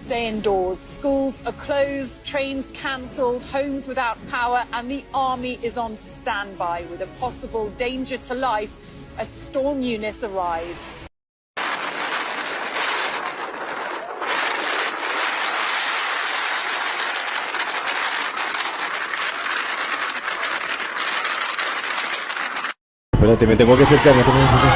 stay indoors. Schools are closed, trains cancelled, homes without power, and the army is on standby with a possible danger to life as Storm Eunice arrives. Espérate, me tengo que acercar, me tengo que acercar.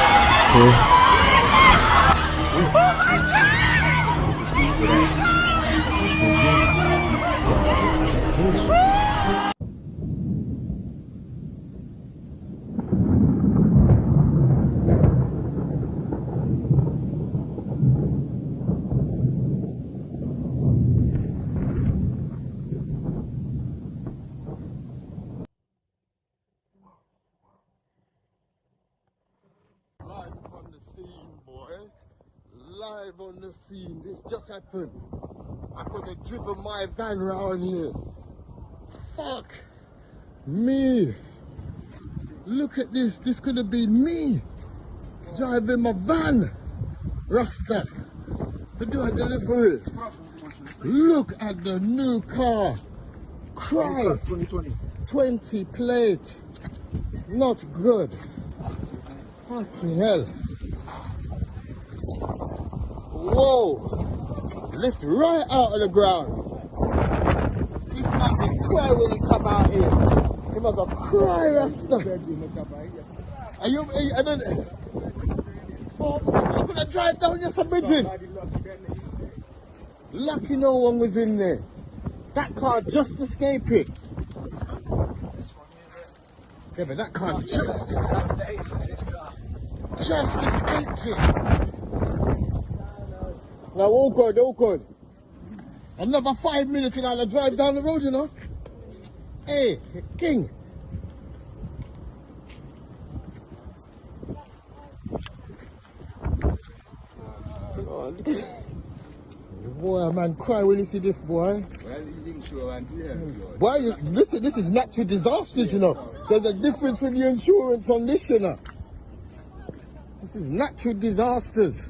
Live on the scene, boy. Live on the scene. This just happened. I could have driven my van round here. Fuck me. Look at this. This could have been me driving my van, Rasta, to do a delivery. Look at the new car. Cry. 20 plate. Not good. Fucking hell. Whoa. Lift right out of the ground. This man did cry when he come out here. He must have cried, Rasta. Are you, I don't, you could have drive down your submission. Lucky no one was in there. That car just escaped it. Yeah, but that car just escaped it. Now all good, all good. Another 5 minutes and I'll drive down the road, you know. Hey, King. Boy, man, cry when you see this, boy. Boy, listen, this is natural disasters, you know. There's a difference with the insurance on this, you know. This is natural disasters.